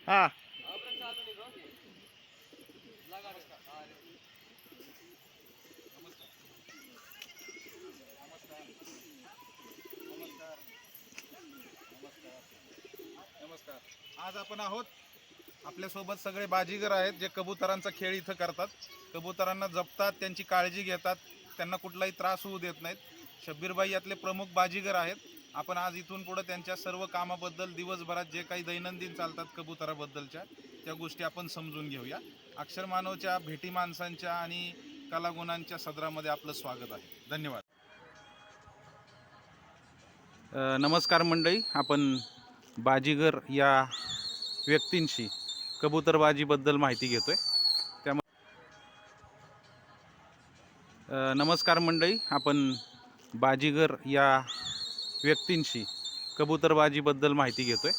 हा नमस्कार. आज आपण आहोत, आपल्यासोबत सगळे बाजीगर आहेत जे कबुतरांचा खेळ इथं करतात. कबुतरांना जपतात, त्यांची काळजी घेतात, त्यांना कुठलाही त्रास होऊ देत नाहीत. शब्बीरबाई यातले प्रमुख बाजीगर आहेत. आपण आज इथून पुढे त्यांच्या सर्व कामाबद्दल, दिवसभरात जे काही दैनंदिन चालतात कबुतराबद्दलच्या, त्या गोष्टी आपण समजून घेऊया. अक्षरमानवच्या भेटी माणसांच्या आणि कलागुणांच्या सदरामध्ये आपलं स्वागत आहे. धन्यवाद. नमस्कार मंडळी, आपण बाजीगर या व्यक्तींशी कबूतरबाजीबद्दल माहिती घेतोय. नमस्कार मंडळी, आपण बाजीगर या व्यक्तींशी कबूतरबाजीबद्दल माहिती घेतोय.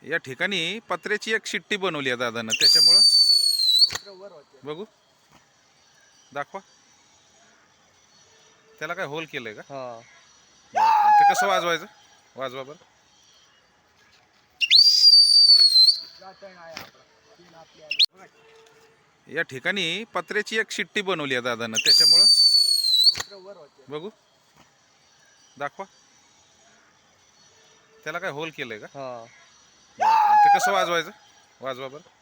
या ठिकाणी पत्र्याची एक शिट्टी बनवली आहे दादानं, त्याच्यामुळं बघू, दाखवा. त्याला काय होल केलंय का? ते कसं वाजवायचं? वाजवा बरं. या ठिकाणी पत्र्याची एक शिट्टी बनवली आहे दादानं, त्याच्यामुळं बघू, दाखवा. त्याला काय होल केलंय का? ते कसं वाजवायचं? वाजवा बरं.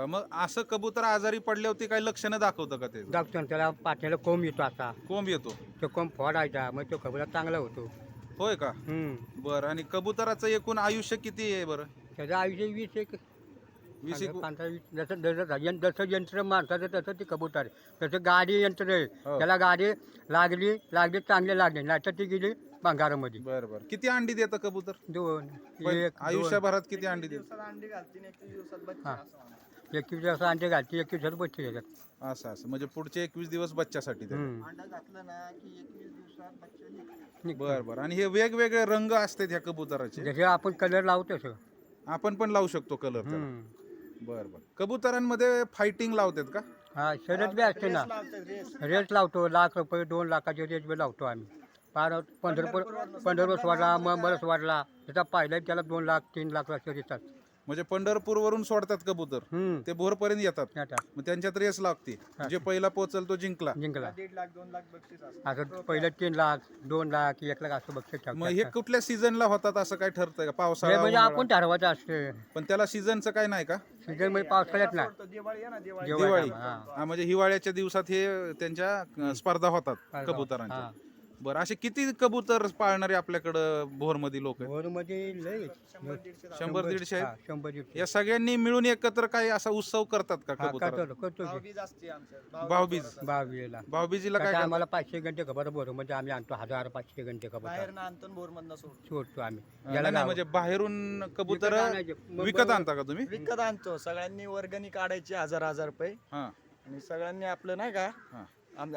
मग असं कबूतर आजारी पडले होते काही लक्षणं दाखवतं का ते? दाखवतो त्याला पाठीला कोंब येतो आता, कोंब येतो. तो कोंब फोडायचा मग तो कबूतर चांगला होतो. होय का? बरं. आणि कबुतराचं एकूण आयुष्य किती आहे बरं? त्याचं आयुष्य 20 एक. 15 जसं जसं जसं यंत्र माणसाचं तसं ते कबूतर, तसं गाडी यंत्र आहे. हो. त्याला गाडी लागली चांगले लागले नाही तर ती गेली भंगारामध्ये. बरं बरं. किती अंडी देतं कबूतर? 2 पण 1 आयुष्यभरात किती अंडी देतं? हां 21 दिवस अंडे घालते, 21 दिवस बच्चे देतात. असं म्हणजे पुढचे 21 दिवस बच्च्यासाठी देतं. बरं बरं. आणि हे वेगवेगळे रंग असतात ह्या कबुतराचे? जसे आपण कलर लावतो तसं. आपण पण लावू शकतो कलर त्याला? बरं बरं. कबुतरांमध्ये फायटिंग लावतात का? हा शर्यत बी असते ना, रेस लावतो. ₹1,00,000 2 लाखाचे रेस बी लावतो आम्ही. फार पंढरपूर सोडला, मुंबईला सोडला, त्याचा पाहिला त्याला 2 लाख 3 लाख असे देतात. म्हणजे पंढरपूरवरून सोडतात कबूतर, ते भोरपर्यंत येतात, मग त्यांच्यात रेस लागते. जे पहिला पोहोचल तो जिंकला. 1.5 लाख 2 लाख बक्षीस असं पहिलं 3 लाख 2 लाख 1 लाख असं बक्षीस मग ठेवतात. हे कुठल्या सीझनला होतात असं काय ठरतंय का? हे पावसाळा, म्हणजे उन्हाळा? आपण ठरवायचं असते. पण त्याला सीझनचं काय नाही का? सीझन मध्ये पावसाळ्यात ना दिवाळी. हा, म्हणजे हिवाळ्याच्या दिवसात हे त्यांच्या स्पर्धा होतात कबुतरांच्या. बरं. असे किती कबूतर पाळणारे आपल्याकडं भोरमध्ये लोक आहेत? भोरमध्ये लय 100-150 आहेत. 100-150 या सगळ्यांनी मिळून एकत्र काही असा उत्सव करतात का कबुतर? करतो भाऊबीज. 22 भाऊबीजीला काय करतात? आम्हाला 500 घंटे खबर भोरमध्ये आम्ही आणतो. 1500 घंटे खबर सोडतो आम्ही. नाही, म्हणजे बाहेरून कबूतर विकत आणता का तुम्ही? विकत आणतो. सगळ्यांनी वर्गणी काढायची 1000 रुपये हा आणि सगळ्यांनी आपलं नाही का हा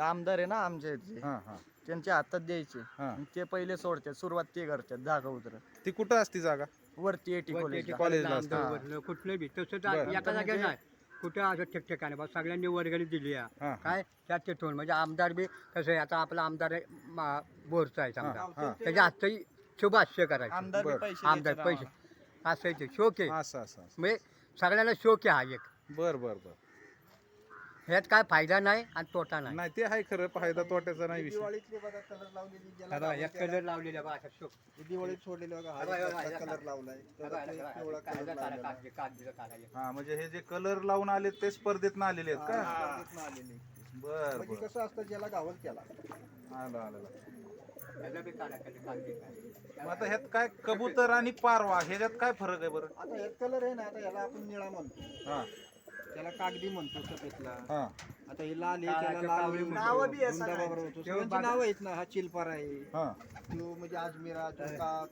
आमदार आहे ना आमच्या इथले, हा हा. त्यांच्या हातात द्यायचे हा. आणि ते पहिले सोडतात. सुरुवात ते करतात. जागा उतर ती कुठं असती जागा? वरती एटी कॉलेज कॉलेजला असतं. कुठलं बी तसं बरं. एका जागेत नाही, कुठं असं ठिकठिकाणी बा सगळ्यांनी वर्गणी दिली आहे. हा. काय त्यात ते ठेवून म्हणजे आमदार बी कसं आहे, आता आपला आमदार आहे बोरचा आहे हा. समजा, त्याच्या हातही शुभाष्य करायचं. आमदार बी बरं. पैसे आमदार द्यायचे पैसे असं आहे ते शोक आहे. असं असं असं. म्हणजे सगळ्यांना शोक आहे हा एक. बर बर बर. ह्यात काय फायदा नाही आणि तोटा नाही. नाही ते आहे खरं, फायदा तोट्याचा नाही विषय. दिवाळीतले बघा कलर लावलेली ज्याला हा बघा, एक कलर लावलेला बघा असा शोक. दिवाळीत सोडलेले बघा हा बघा, हा हा कलर लावलाय. हा बघा, हा पिवळा बघा, कलर कागद लावलाय. काढायला. हा, म्हणजे हे जे कलर लावून आले ते स्पर्धेत आलेले आहेत का? स्पर्धेतनं आलेले. बर म्हणजे बर. कसं असतं ज्याला गावल त्याला. आलं आलं आलं. ह्याला बी काढा, कागद काढा. मग आता ह्यात काय कबूतर आणि पारवा ह्याच्यात काय फरक आहे बरं? आता हे कलर आहे ना, आता याला आपण निळा म्हणतो, हा त्याला कागदी म्हणतो सफेदला. हा. आता हे लाल आहे, काळा त्याला ते लाल कावळी म्हणतो. नावं बी आहे सगळ्यांची. होतो. सगळ्यांची नावं आहेत ना. हा चिलपार आहे, हा. तो म्हणजे अजमेरा, तो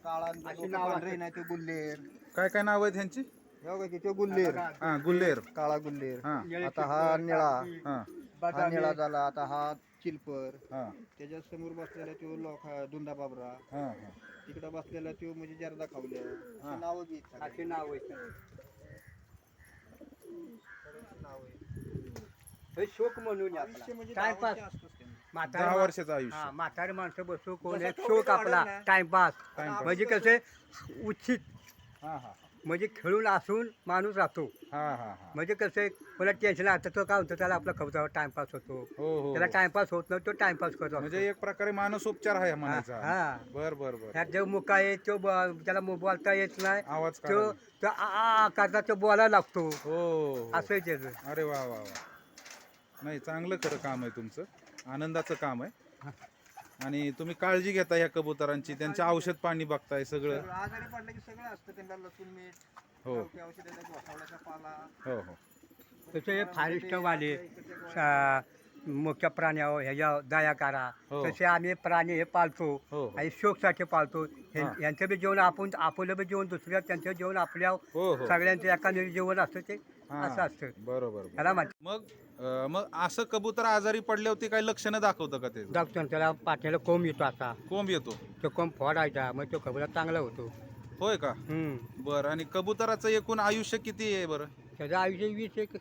काळा अशी तो नावं पांढरे नाही, तो गुल्लेर. काय काय नाव आहेत ह्यांची? हे बघा की तो गुल्लेर हा गुल्लेर. काळा गुल्लेर हा आता हा निळा हा हा निळा झाला आता हा चिलपर हा त्याच्या समोर बसलेला तो लोक धुंदा बाबरा हा हा. तिकडे बसलेला तो म्हणजे जर्दा खावल्या हा. अशी नावं बी आहेत अशी नाव आहे सगळ्यांची नावं आहेत. हे शोक म्हणून आयुष्य म्हणजे टाइमपास दहा वर्ष असतंच त्यांचं. म्हातारी 10 मा- वर्षाचं आयुष्य. हा म्हातारी माणसं बसू कोण जसं एक कवडीत शोक आपला वाढेल ना, टाइमपास टाइमपास. म्हणजे कसे उचित हा हा म्हणजे खेळून असून माणूस राहतो हा हा हा. म्हणजे कसं कोणा टेन्शन आता तो काय होतं त्याला आपला खबजावर टाइमपास होतो हो हो त्याला हो. टाइमपास होत नाही तो टाइमपास करतो म्हणजे एक प्रकारे मानसोपचार आहे म्हणायचा. हा. बर बर बर. ह्यात जो मुका आहे तो त्याला बोलता येत नाही आवाज तो काढा. तो आ करता तो बोलायला लागतो हो हो. असं आहे त्याचं अरे वा वा वा. नाही चांगलं खरं काम आहे तुमचं, आनंदाचं काम आहे. आणि तुम्ही काळजी घेता या कबुतरांची, त्यांचे औषध पाणी बघताय सगळं. सगळं आजारी पडलं की सगळं असतं त्यांना लसूण मीठ हो गावठी औषधाचा घोसावळ्याचा पाला हो हो. तसे फॉरेस्टवाले मुख्य प्राण्यावर ह्याच्या दया करा हो. तसे आम्ही प्राणी हे पाळतो हो. आणि शोकसाठी पाळतो हा. यांचं बी जेवण आपण आपलं बी जेवण दुसऱ्या त्यांचं जेवण आपल्या हो हो. सगळ्यांचं एखादं जेवण असतं ते हा. असं असतं बरोबर बरोबर. त्याला माहिती मग असं कबूतर आजारी पडले होते काही लक्षणं दाखवतं का ते? दाखवतो त्याला पाठीला कोंब येतो असा कोंब येतो. तो कोंब फोडायचा मग तो खबरा चांगला होतो होय का? बरं. आणि कबुतराचं एकूण आयुष्य किती आहे बरं? त्याचं आयुष्य 20 एक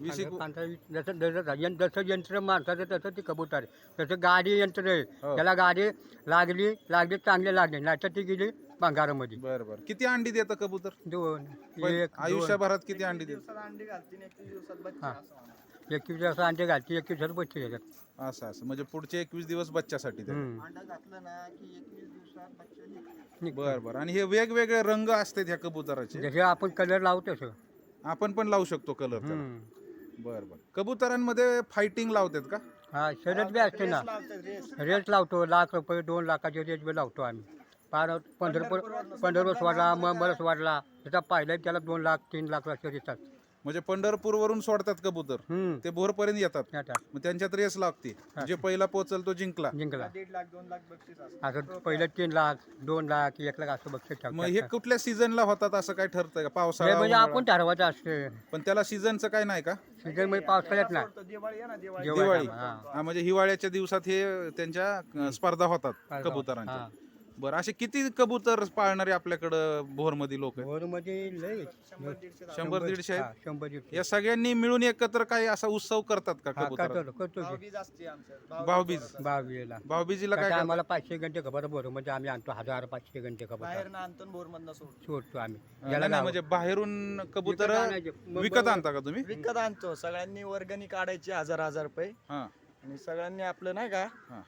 20 एक. 15 जसं जसं जसं यंत्र माणसाचं तसं ते कबूतर आहे. तसं गाडी यंत्र आहे हो. त्याला गाडी लागली चांगली लागली नाही तर ती गेली भंगारामध्ये बरं बरं. किती अंडी देतं कबूतर? 2 पण 1 2 आयुष्यभरात किती अंडी देतं? दिवसात अंडी घालतील 21 दिवसात बच्चे हा. असं म्हणा. 21 दिवसात अंडे घालते 21 दिवसात बच्चे देतात असं असं म्हणजे पुढचे 21 दिवस बच्च्यासाठी देतं. अंडा घातलं ना की 21 दिवसात बच्चे निघतात. निघतात. बरं बरं. आणि हे वेगवेगळे रंग असतात ह्या कबुतराचे, जसे आपण कलर लावतो तसं आपण पण लावू शकतो कलर त्याला? बरं बरं. कबुतरांमध्ये फायटिंग लावतात का? हा शर्यत बी असते ना रेट लावतो ₹1,00,000 2 लाखाचे रेट बी लावतो आम्ही फार पंढरपूर वाढला बरंच वाढला त्याचा पाहिलं त्याला 2 लाख 3 लाख असे देतात म्हणजे पंढरपूरवरून सोडतात कबूतर, ते भोरपर्यंत येतात, येतात. मग त्यांच्यात रेस लागते, जे पहिला पोहोचल तो जिंकला. जिंकला 1.5 लाख 2 लाख बक्षीस असतं. असं पहिलं 3 लाख 2 लाख 1 लाख असं बक्षीस मग हे ठेवतात कुठल्या सीझनला होतात असं काय ठरतंय का? हे पावसाळा, म्हणजे उन्हाळा? आपण ठरवायचं असतं पण त्याला सीझनचं काय नाही का? सीझन मध्ये पावसाळ्यात ना सोडतो, दिवाळी आहे ना दिवाळी दिवाळी. हा. हा, म्हणजे हिवाळ्याच्या दिवसात हे त्यांच्या स्पर्धा होतात कबुतरांच्या. हा. बरं. असे किती कबूतर पाळणारे आपल्याकडं भोरमध्ये लोक आहेत? भोरमध्ये लय 100-150 आहेत. 100-150 या सगळ्यांनी मिळून एकत्र काही असा उत्सव करतात का हा कबुतर? करतो की भाऊबीज असते आमच्यात. भाऊबीज. 22 भाऊबीजीला काय काय करतात? आम्हाला 500 घंटे खबर भोरमध्ये आम्ही आणतो 1500 घंटे खबर बाहेर ना आणतो भोर मधनं सोडतो. सोडतो आम्ही नाही, नाही, म्हणजे बाहेरून कबूतर विकत आणायचे. विकत आणता का तुम्ही? विकत आणतो सगळ्यांनी वर्गणी काढायची 1000 रुपये हा आणि सगळ्यांनी आपलं नाही का हा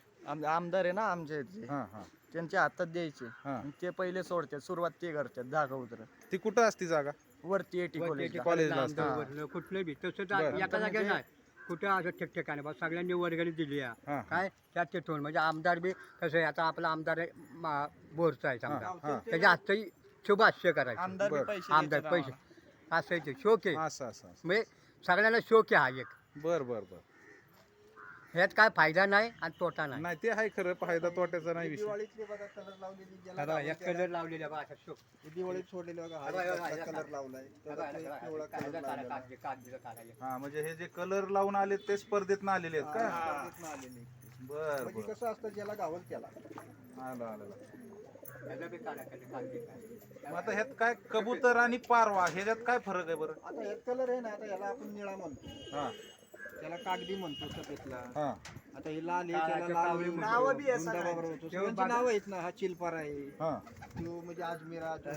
आमदार आहे ना आमच्या इथले हा हा. त्यांच्या हातात द्यायचे हा. आणि ते पहिले सोडतात सुरुवात ते करतात जागा उतर ती कुठं असती जागा? वरती एटी कॉलेजला कॉलेजला असतं. कुठलं बी तसं बरं. एका जागेवर नाही कुठं असं ठिकठिकाणी बा सगळ्यांनी वर्गणी दिली हा. आहे काय त्यात तिथून म्हणजे आमदार बी कसं आहे आता आपला आमदार आहे बोरचा आहे समजा हा. त्याच्या हातही शुभाष्य करायचं आमदार बी बरं. पैसे आमदार द्यायचे पैसे असं आहे ते शोक आहे असं असं असं. म्हणजे सगळ्यांना शोक आहे हा एक बर बर बर. ह्यात काय फायदा नाही आणि तोटा नाही नाही ते आहे खरं, फायदा तोट्याचा नाही विषय. दिवाळीतले बघा कलर लावलेली ज्याला आता लावलं एक त्याला- कलर लावलेला बा असा शोक हे दिवाळीत सोडलेले बघा हा कलर लावलाय त्याला ते पिवळा कलर लावलेला. हा, म्हणजे हे जे कलर लावून आले ते स्पर्धेत आलेले आहेत का? स्पर्धेतनं आलेले. बर म्हणजे बर. कसं असतं ज्याला गावल त्याला आलं आलं. मग आता ह्यात काय कबूतर आणि पारवा ह्याच्यात काय फरक आहे बरं? आता हे कलर आहे ना आता याला आपण निळा म्हणतो हा त्याला कागदी म्हणतो सफेदला. हा आता हे लाल आहे काळा त्याला तो लाल कावळी म्हणतो. नावं बी आहे सगळ्यांची. होतो सगळ्यांची नावं आहेत ना हा चिलपार आहे हा. तो म्हणजे अजमेरा तो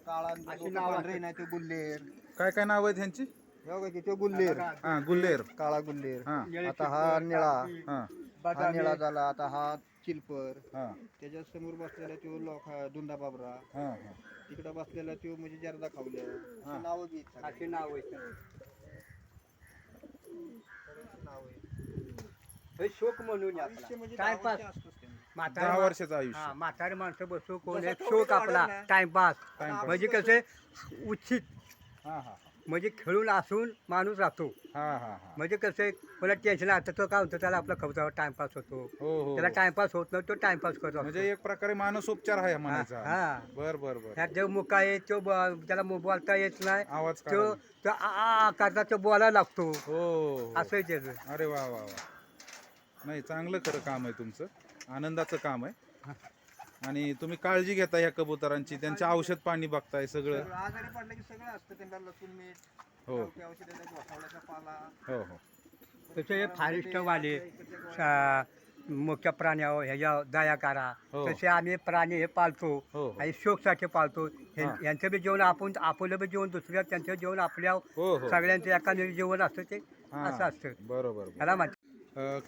काळा अशी तो नावं पांढरे नाही तो गुल्लेर काय काय नाव आहेत ह्यांची? हे बघा की तो गुल्लेर हा गुल्लेर. काळा गुल्लेर हा आता हा निळा हा हा निळा झाला आता हा चिलपर हा त्याच्या समोर बसलेला तो लोक धुंदा बाबरा हा हा. तिकडे बसलेला तो म्हणजे जर्दा खावल्या हा. अशी नावं बी आहेत सगळ्यांची. अशी नाव आहे सगळ्यांची नावं आहेत. हे शोक म्हणून आयुष्य म्हणजे टाइमपास 10 वर्ष असतंच त्यांचं. 10 वर्षाचं आयुष्य. हा म्हातारी माणसं बसू कोण जसं एक कवडीत शोक आपला वाढेल ना, टाइमपास टाइमपास. म्हणजे कसे उचित हा हा. म्हणजे खेळून असून माणूस राहतो. हा हा हा म्हणजे कसं आहे, मला टेन्शन आता तो काय होतं, त्याला आपला कबुतरावर टाइमपास होतो. हो हो त्याला हो. टाइमपास होत नाही, तो टाइमपास करत म्हणजे असतो. एक प्रकारे मानसोपचार आहे म्हणायचा. हा. बर बर बर. ह्यात जो मुका आहे तो त्याला बोलता येत नाही. आवाज तो काढायला. तो आ करता तो बोलायला लागतो. हो हो. असं आहे त्याचं. अरे वा वा वा. नाही, चांगलं खरं काम आहे तुमचं, आनंदाचं काम आहे. आणि तुम्ही काळजी घेता ह्या कबुतरांची, त्यांचे औषध पाणी बघताय सगळं. सगळं आजारी पडलं की सगळं असतं त्यांना, लसूण मीठ, हो गावठी औषध, घोसावळ्याचा पाला. हो हो. तसे फॉरेस्टवाले मुख्य प्राण्यावर ह्याच्या दया करा. हो. तसे आम्ही प्राणी हे पाळतो हो, हो. आणि शोकसाठी पाळतो. हा. यांचं बी जेवण आपण, आपलं बी जेवण दुसऱ्या, त्यांचं जेवण आपल्या, हो हो. सगळ्यांचं एखादं जेवण असतं ते हा. असं असतं. बरोबर. त्याला माहिती.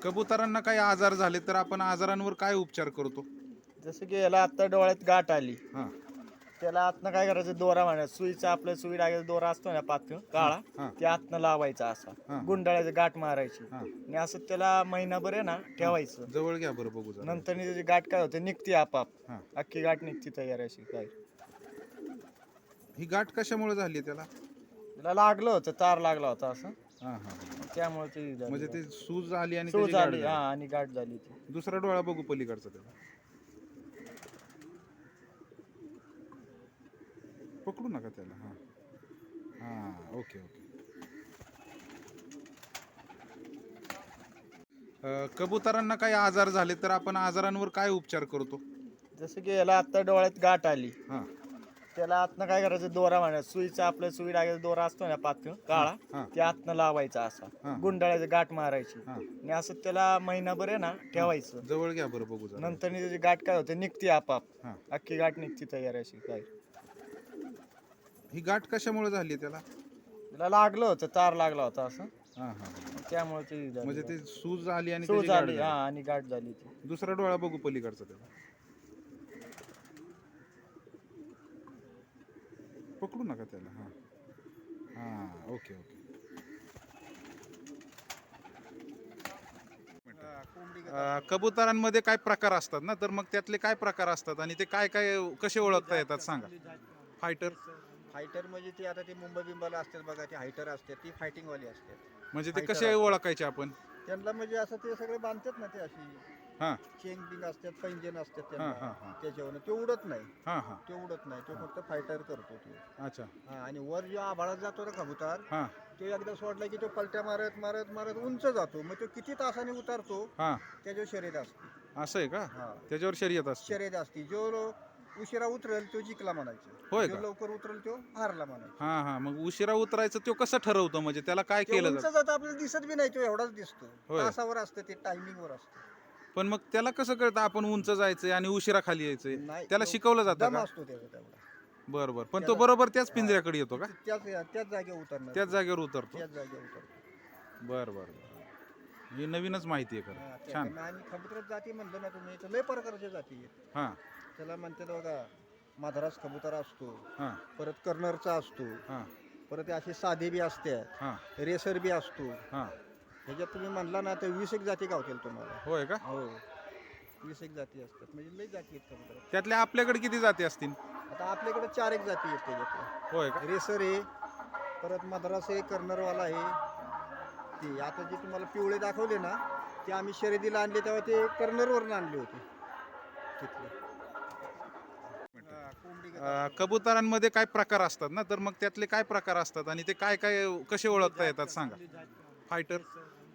कबुतरांना काही आजार झाले तर आपण आजारांवर काय उपचार करतो? जसं की याला आता डोळ्यात गाठ आली, हा त्याला आतनं काय करायचं, दोरा म्हणायचं, सुईचा आपलं सुई लागेल दोरा असतो ना पातळ काळा, हा. ते आतनं लावायचा हा. असा, गुंडाळायचं, गाठ मारायची हा. आणि असं त्याला महिनाभर आहे ना ठेवायचं. जवळ घ्या बरं बघू जरा. नंतर त्याची गाठ काय होते, निघते आपाप, हा. अख्खी गाठ निघते तयार अशी काय. ही गाठ कशामुळे झाली त्याला? त्याला लागलं होतं, तार लागला होता असं, हा हा. त्यामुळे ती झाली. म्हणजे ते सूज आली आणि सूज त्याची गाठ आली, झाली. हा, आणि गाठ झाली ती. दुसरा डोळा बघू पलीकडचा त्याला. पकडू नका त्याला. हा हा. Okay okay. कबुतरांना काही आजार झाले तर आपण आजारांवर काय उपचार करतो? जसं की याला आता डोळ्यात गाठ आली, हा त्याला आतनं काय करायचं, दोरा म्हणायचं, सुईचा आपलं सुई लागेल दोरा असतो ना पातळ काळा, हा. ते आतनं लावायचा हा. असा, गुंडाळायचं, गाठ मारायची हा. आणि असं त्याला महिनाभर आहे ना ठेवायचं. जवळ घ्या बरं बघू जरा. नंतर त्याची गाठ काय होते, निघते आपाप, हा. अख्खी गाठ निघते तयार अशी काय. ही गाठ कशामुळे झाली त्याला? त्याला लागलं होतं, तार लागला होता असं, हा हा. त्यामुळे ती झाली. म्हणजे ते सूज आली आणि त्याची सूज गाठ आली, झाली. हा, आणि गाठ झाली ती. दुसरा डोळा बघू पलीकडचा त्याला. पकडू नका त्याला. हा हा. Okay okay. कबुतरांमध्ये काय प्रकार असतात ना, तर मग त्यातले काय प्रकार असतात आणि ते काय काय कसे ओळखता येतात सांगा. फायटर फायटर म्हणजे ती आता ती मुंबई बिंबाला असतात बघा, ती हायटर असते, ती फायटिंग वाली असते. म्हणजे ते Fighter कसे असतात. ओळखायचे आपण? त्यांना म्हणजे असं ते सगळे बांधतात ना, ते अशी हा चेंग बिंग असतात, पैंजण असतात हा हा त्यांना, हा. त्याच्यावर ते उडत नाही, हा हा. ते उडत नाही, तो फक्त फायटर करतो तो. अच्छा. हा, आणि वर जो आभाळात जातो ना कबूतर, हा तो एकदा सोडला की तो पलट्या मारत मारत मारत उंच जातो, मग तो किती तासाने उतरतो हा. त्याच्यावर शर्यत असते. असं आहे का? हा, त्याच्यावर शर्यत असते. शर्यत असते. जो उशिरा उतरेल तो जिंकला म्हणायचं, होय जो का? लवकर उतरेल तो हारला म्हणायचं. हा हा. मग उशिरा उतरायचं तो कसं ठरवतो, म्हणजे त्याला काय ते केलं उंच जातं? जातं, आपल्याला दिसत बी नाही, तो एवढाच दिसतो. होय. तासावर असतं ते, टायमिंग वर असतं. पण मग त्याला कसं कळतं आपण उंच जायचंय आणि उशिरा खाली यायचंय? नाही, त्याला तो शिकवलं जातं दम का? असतो त्याचा तेवढा. बरं बरं. पण तो त्याला- बरोबर त्याच पिंजऱ्याकडे येतो का? त्याच जागेवर उतरणार, त्याच जागेवर उतरतो? त्याच जागेवर उतरतो. बरं बरं बरं. ही नवीनच माहिती आहे हा, खरं. छान. आणि कबुतर जाती म्हणलं ना तुम्ही, तर लय प्रकारच्या जाती आहेत. हा त्याला म्हणतात बघा, मद्रास कबूतर असतो, हा परत कर्नरचा असतो, हा परत असे साधे बी असतात, हा रेसर बी असतो. हा. ह्याच्यात तुम्ही म्हणला ना तर 20 एक जाती गावतील तुम्हाला. होय का? हो, 20 एक जाती असतात, म्हणजे लई जाती आहेत कबुतर. त्यातल्या आपल्याकडे किती जाती असतील? आता आपल्याकडे 4 एक जाती आहेत त्याच्यात. होय का? रेसर आहे, परत मद्रास आहे, कर्नरवाला आहे. ते आता जे तुम्हाला पिवळे दाखवले ना, ते आम्ही शर्यतीला आणले तेव्हा ते कर्नरवरून आणले होते तिथले. कबुतरांमध्ये काय प्रकार असतात ना, तर मग त्यातले काय प्रकार असतात आणि ते काय काय कसे ओळखता येतात सांगा. फायटर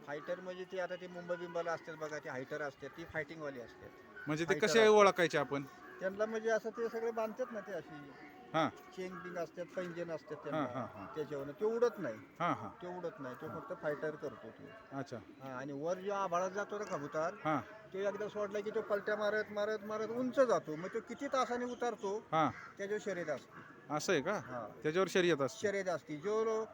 फायटर म्हणजे ती आता ती मुंबई बिंबाला असतात बघा, ती हायटर असतात, ती फायटिंग वाली असतात. म्हणजे ते Fighter कसे असतात. ओळखायचे आपण? त्यांना म्हणजे असं ते सगळे बांधतात ना, ते अशी हा चेंग बिंग असतात, पैंजण असतात हा हा त्यांना, हा. त्याच्यावर ते उडत नाही, हा हा. ते उडत नाही, तो फक्त फायटर करतो तो. अच्छा. हा, आणि वर जो आभाळात जातो ना कबूतर, हा तो एकदा सोडला की तो पलट्या मारत मारत मारत उंच जातो, मग तो किती तासाने उतरतो हा. त्याच्यावर शर्यत असते. असं आहे का? हा, त्याच्यावर शर्यत असते. शर्यत असते. जो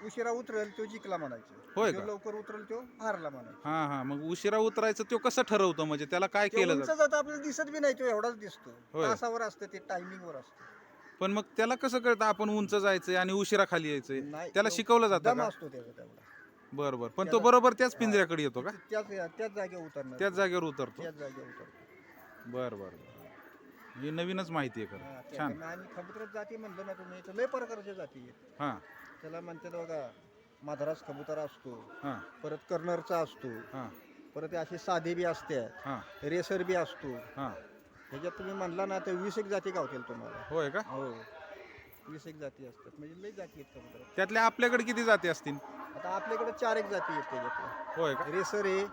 उशिरा उतरेल तो जिंकला म्हणायचं, होय जो का? लवकर उतरेल तो हारला म्हणायचं. हा हा. मग उशिरा उतरायचं तो कसं ठरवतो, म्हणजे त्याला काय ते केलं उंच जातं? जातं, आपल्याला दिसत बी नाही, तो एवढाच दिसतो. होय. तासावर असतं ते, टायमिंग वर असतं. पण मग त्याला कसं कळतं आपण उंच जायचंय आणि उशिरा खाली यायचंय? नाही, त्याला तो शिकवलं जातं दम का? असतो त्याचा तेवढा. बरं बरं. पण तो त्याला- बरोबर त्याच पिंजऱ्याकडे येतो का? त्याच जागेवर उतरणार, त्याच जागेवर उतरतो? त्याच जागेवर उतरतो. बरं बरं बरं. ही नवीनच माहिती आहे हा, खरं. छान. आणि कबुतर जाती म्हणलं ना तुम्ही, तर लय प्रकारच्या जाती आहेत. हा त्याला म्हणतात बघा, मद्रास कबुतर असतो, हां परत कर्नरचा असतो, हां परत असे साधे बी असतात, हां रेसर बी असतो. हां. ह्याच्यात तुम्ही म्हणला ना तर 20 एक जाती गावतील तुम्हाला. होय का? हो, 20 एक जाती असतात, म्हणजे लई जाती आहेत कबुतरात. त्यातल्या आपल्याकडे किती जाती असतील? आता आपल्याकडे 4 एक जाती आहेत त्याच्यातल्या. होय का? रेसर आहे,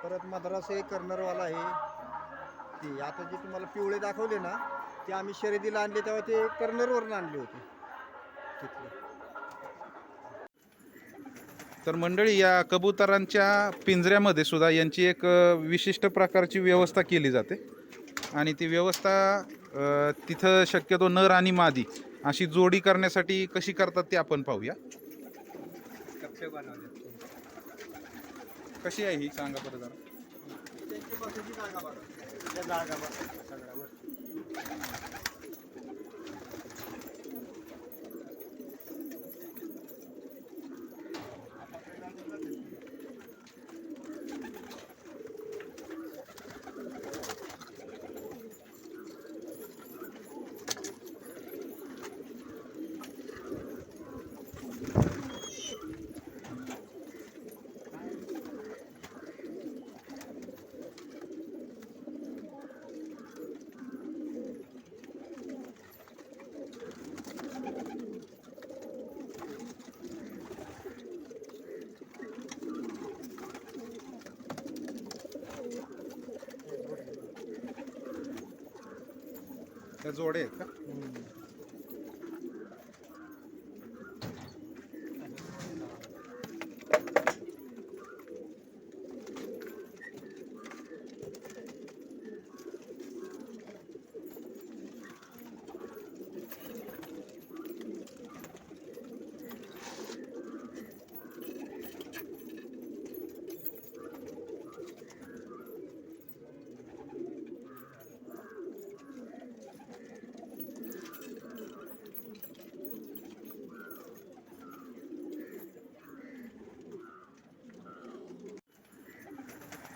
परत मद्रास आहे, कर्नरवाला आहे. ते आता जे तुम्हाला पिवळे दाखवले ना, ते आम्ही शर्यतीला आणले तेव्हा ते कर्नरवरून आणले होते तिथले. तर मंडळी, या कबुतरांच्या पिंजऱ्यामध्ये सुद्धा यांची एक विशिष्ट प्रकारची व्यवस्था केली जाते आणि ती व्यवस्था तिथं शक्यतो नर आणि मादी अशी जोडी करण्यासाठी कशी करतात ते आपण पाहूया. कप्पे बनवले. कशी आहे ही सांगा बरं जरा. त्यांची बसायची जागा बघा, त्या जागा बघा सगळ्या वरती. त्या जोडे आहेत का?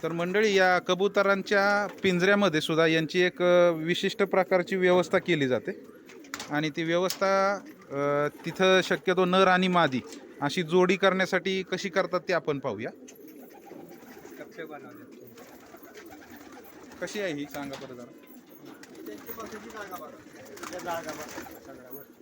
तर मंडळी, या कबुतरांच्या पिंजऱ्यामध्ये सुद्धा यांची एक विशिष्ट प्रकारची व्यवस्था केली जाते आणि ती व्यवस्था तिथं शक्यतो नर आणि मादी अशी जोडी करण्यासाठी कशी करतात ते आपण पाहूया. कप्पे बनवले. कशी आहे ही सांगा बरं जरा. त्यांची बसायची जागा बघा, त्या जागा बघा सगळ्या वरती.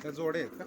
त्या जोडे आहेत का?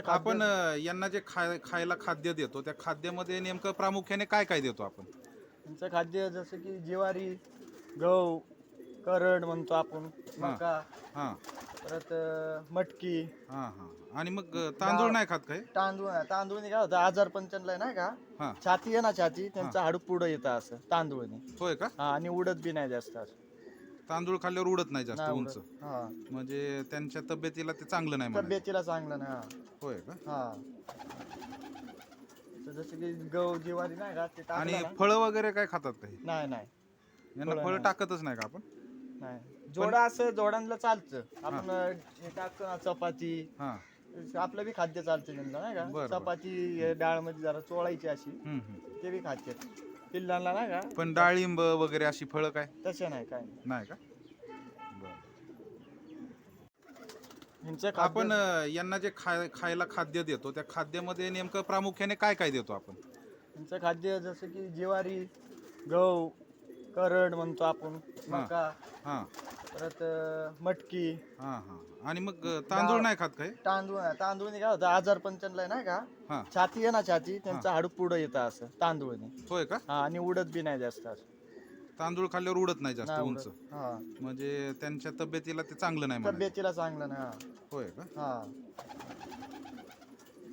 आपण यांना जे खायला खाद्य देतो त्या खाद्यामध्ये नेमकं प्रामुख्याने काय काय देतो आपण? त्यांचं खाद्य जसं की ज्वारी, गहू, करड म्हणतो आपण, मका, हां परत मटकी. हां हां. आणि मग तांदूळ नाही खात काय? तांदूळ काय होतं, आजार पंचनला नाही का, हां. छाती आहे ना, छाती त्यांचं हाडूक पुढं येतं असं तांदूळने. होय का? हा, आणि उडत बी नाही जास्त असं. तांदूळ खाल्ल्यावर उडत नाही जास्त नाही उंच. उडत. हा, म्हणजे त्यांच्या तब्येतीला ते चांगलं नाही म्हणायचं. तब्येतीला चांगलं नाही. हा. होय का? हा, तर जसं की गहू, ज्वारी नाही का, ते आणि टाकलं ना. फळं वगैरे काय खातात काही? नाही नाही यांना फळं फळं नाही. टाकतच नाही का आपण? नाही. जोडा असं जोडांना चालतं. आपण हे टाकतो ना चपाती, हां. आपलं बी खाद्य चालतं त्यांना नाही बरं, का. बरं. चपाती डाळ मध्ये जरा चोळायची अशी, हम्म. ते बी खातात. पिल्लांना नाही का पण डाळिंब वगैरे अशी फळं काय तसे नाही काय नाही का? बरं. यांचं आपण यांना जे खायला खाद्य देतो त्या खाद्यामध्ये नेमकं प्रामुख्याने काय काय देतो आपण? यांचं खाद्य जसं की ज्वारी, गहू, करड म्हणतो आपण, मका, हां परत मटकी, हां हां. आणि मग तांदूळ नाही खात काय? तांदूळने काय होतं आजार पण त्यांना नाही का हां. छाती आहे ना छाती त्यांचं हाडूक पुढं येतं असं तांदूळने. होय का? हा आणि उडत बी नाही जास्त असं. तांदूळ खाल्ल्यावर उडत नाही जास्त नाही उंच. उडत. हा म्हणजे त्यांच्या तब्येतीला ते चांगलं नाही म्हणायचं. तब्येतीला चांगलं ना. होय का? हा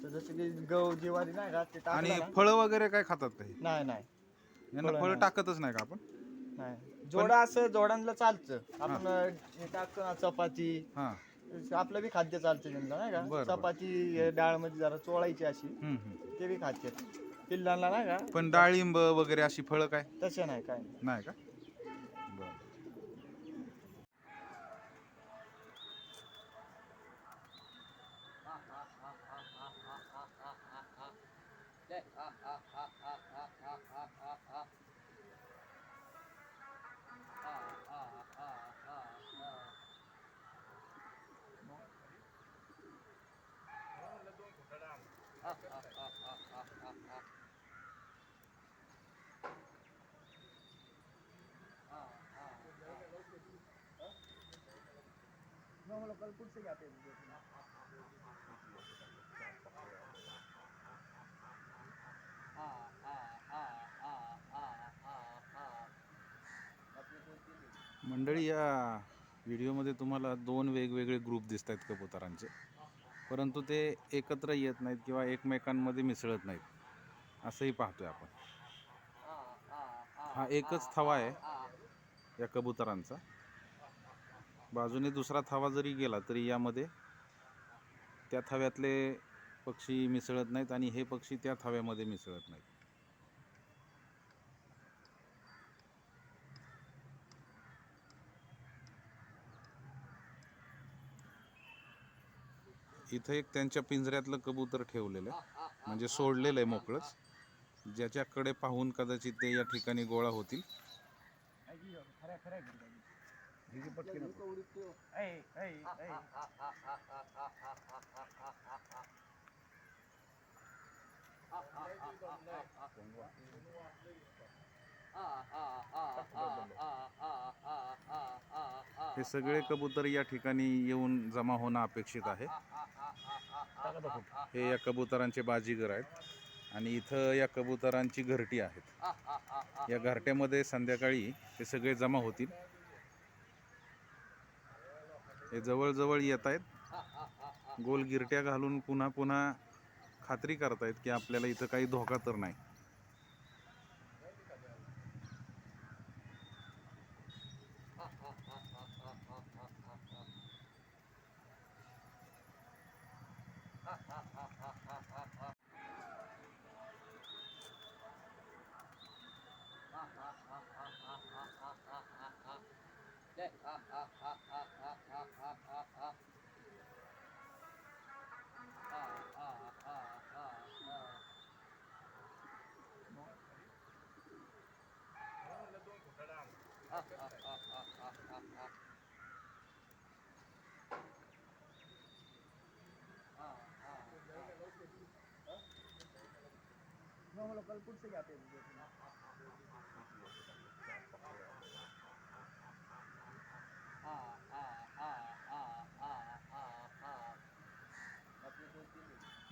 तर जसं की गहू ज्वारी नाही का ते आणि टाकलं ना. फळं वगैरे काय खातात काही? नाही नाही यांना फळं फळं नाही. टाकतच नाही का आपण? नाही जोडा असं जोडांना चालतं आपण हे टाकतो ना चपाती हां. आपलं बी खाद्य चालतं त्यांना नाही बरं, का बरं. चपाती डाळ मध्ये जरा चोळायची अशी ते बी खाते पिल्लांना नाही का पण डाळिंब वगैरे अशी फळं काय तसे नाही काय नाही का? बरं. मंडळी, या व्हिडिओमध्ये तुम्हाला दोन वेगवेगळे ग्रुप दिसत आहेत कबुतरांचे, परंतु ते एकत्र येत नाहीत किंवा एकमेकांमध्ये मिसळत नाहीत असंही पाहतोय आपण. हा एकच थवा आहे या कबुतरांचा. बाजूने दुसरा थवा जरी गेला तरी यामध्ये त्या थव्यातले पक्षी मिसळत नाहीत आणि हे पक्षी त्या थव्यामध्ये मिसळत नाहीत. इथं एक त्यांच्या पिंजऱ्यातलं कबूतर ठेवलेलं आहे, म्हणजे सोडलेलं आहे मोकळंच, ज्याच्याकडे पाहून कदाचित ते या ठिकाणी गोळा होतील. हे सगळे कबूतर या ठिकाणी येऊन जमा होणं अपेक्षित आहे. हे या कबुतरांचे बाजीगर आहेत आणि इथं या कबुतरांची घरटी आहेत. या घरट्यामध्ये संध्याकाळी हे सगळे जमा होतील. हे जवळजवळ येत आहेत, गोल गिरट्या घालून पुन्हा पुन्हा खात्री करतायत की आपल्याला इथं काही धोका तर नाही.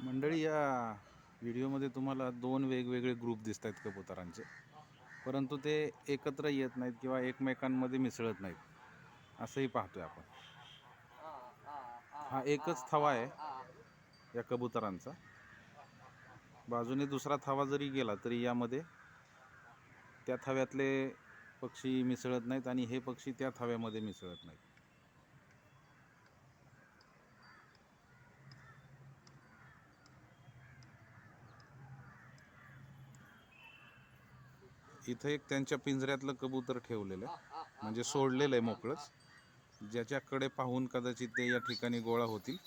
मंडळी, या व्हिडिओमध्ये तुम्हाला दोन वेगवेगळे ग्रुप दिसत आहेत कबुतरांचे, परंतु ते एकत्र येत नाहीत किंवा एकमेकांमध्ये मिसळत नाहीत असंही पाहतोय आपण. हा एकच थवा आहे या कबुतरांचा. बाजूने दुसरा थवा जरी गेला तरी यामध्ये त्या थव्यातले पक्षी मिसळत नाहीत आणि हे पक्षी त्या थव्यामध्ये मिसळत नाहीत. इथं एक त्यांच्या पिंजऱ्यातलं कबूतर ठेवलेलं आहे, म्हणजे सोडलेलं आहे मोकळंच, ज्याच्याकडे पाहून कदाचित ते या ठिकाणी गोळा होतील.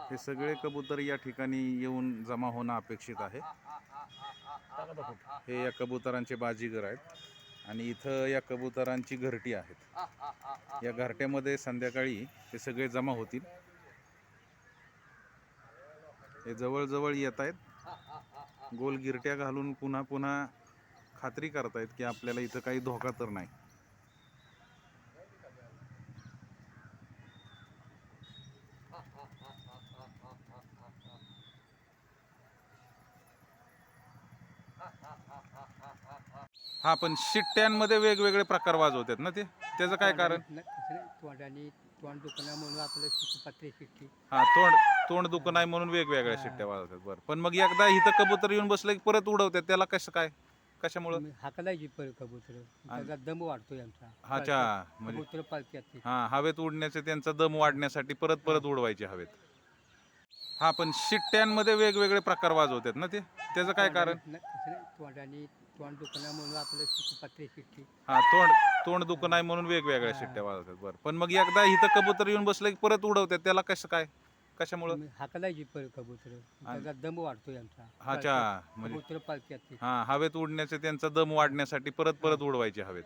हे सगळे कबूतर या ठिकाणी येऊन जमा होणं अपेक्षित आहे. हे या कबुतरांचे बाजीगर आहेत आणि इथं या कबुतरांची घरटी आहेत. या घरट्यामध्ये संध्याकाळी हे सगळे जमा होतील. हे जवळजवळ येत आहेत, गोल गिरट्या घालून पुन्हा पुन्हा खात्री करतायत की आपल्याला इथं काही धोका तर नाही. हा, पण शिट्ट्यांमध्ये वेगवेगळे प्रकार वाजवतात ना, त्याचं काय कारण? तोंडाने तोंड दुखणं म्हणून आपलं पात्री शिट्टी. हा, तोंड दुखत नाही म्हणून वेगवेगळ्या शिट्ट्या वाजवतात. बरं, पण मग एकदा इथं कबूतर येऊन बसलं की परत उडवतात, त्याला कसं काय, कशामुळं? हाकलायची कबूतर, त्याचा दम वाढतोय आमचा. अच्छा, म्हणजे कबूतर पालत्यात ती. हा, हवेत उडण्याचे त्यांचा दम वाढण्यासाठी परत उडवायचे हवेत. हा, पण शिट्ट्यांमध्ये वेगवेगळे प्रकार वाजवतात ना, त्याचं काय कारण? तोंडाने तोंड दुखणं म्हणून आपलं पात्री शिट्टी. हा, तोंड दुखत नाही म्हणून वेगवेगळ्या शिट्ट्या वाजवतात. बरं, पण मग एकदा इथं कबूतर येऊन बसलं की परत उडवतात, त्याला कसं काय, कशामुळं? हाकलायची कबूतर, त्याचा दम वाढतोय आमचा. अच्छा, म्हणजे कबूतर पालत्यात ती. हा, हवेत उडण्याचे त्यांचा दम वाढण्यासाठी परत उडवायचे हवेत.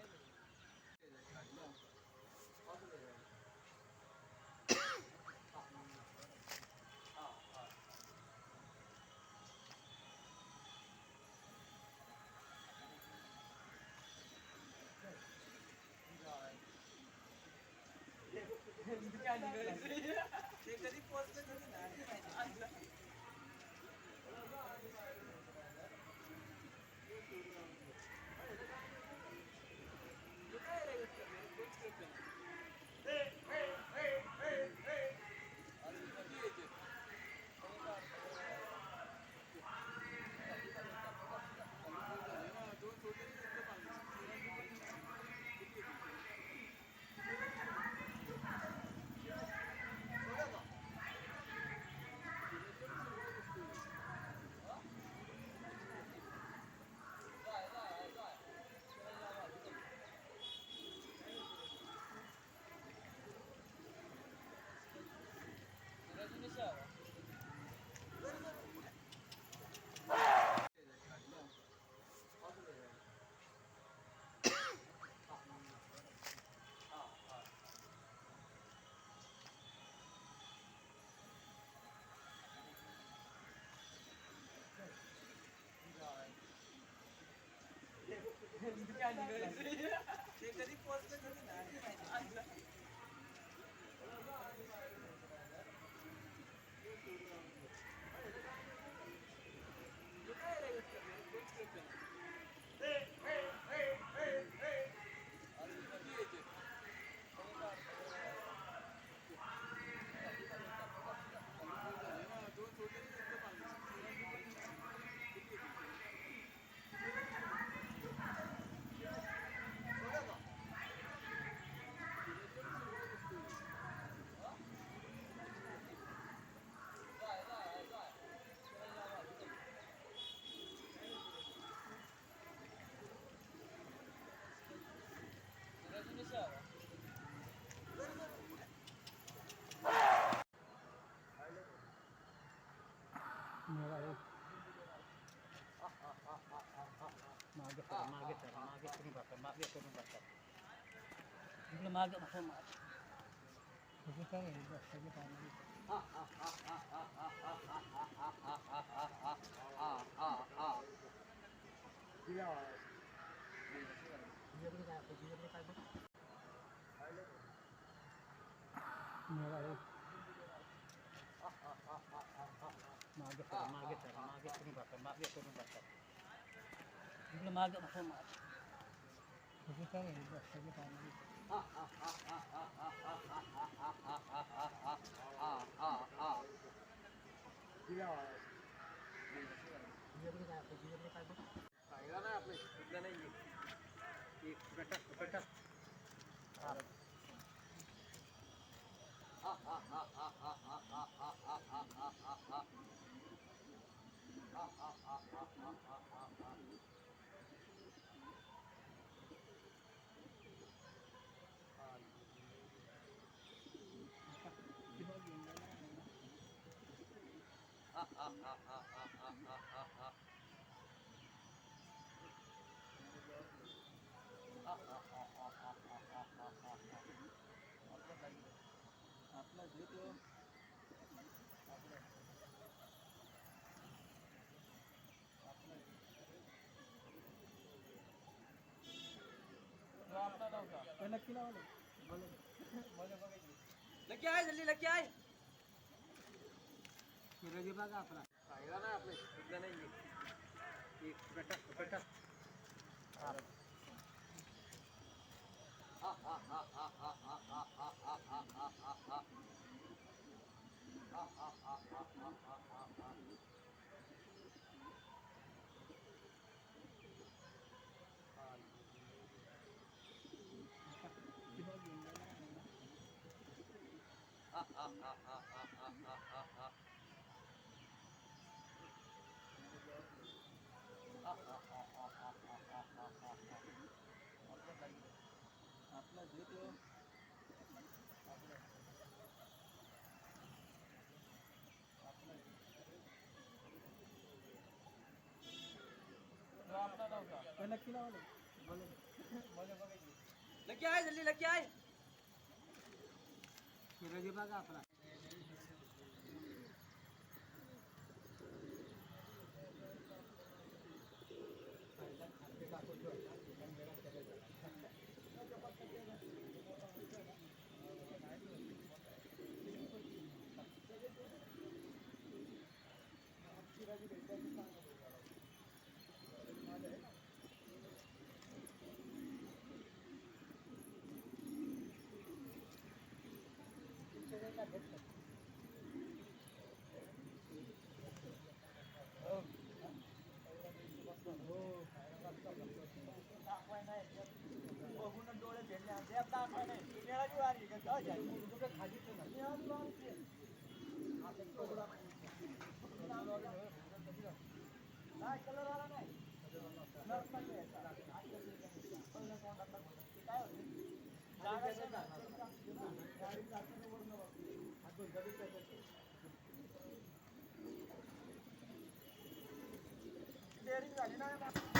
लकी आहे जल्दी लकी आहे शिरोजी बघा आपला पाहिला नाही आपलं कुठलं नाही एक बेटा बेटा लकी आहे जल्दी लकी आहे शिरोजी बघा आपला बघून डोळे फेडले देव दाखवाय नाही मेळाची वारी खाली काय कलर आला नाही काय होते झाली ना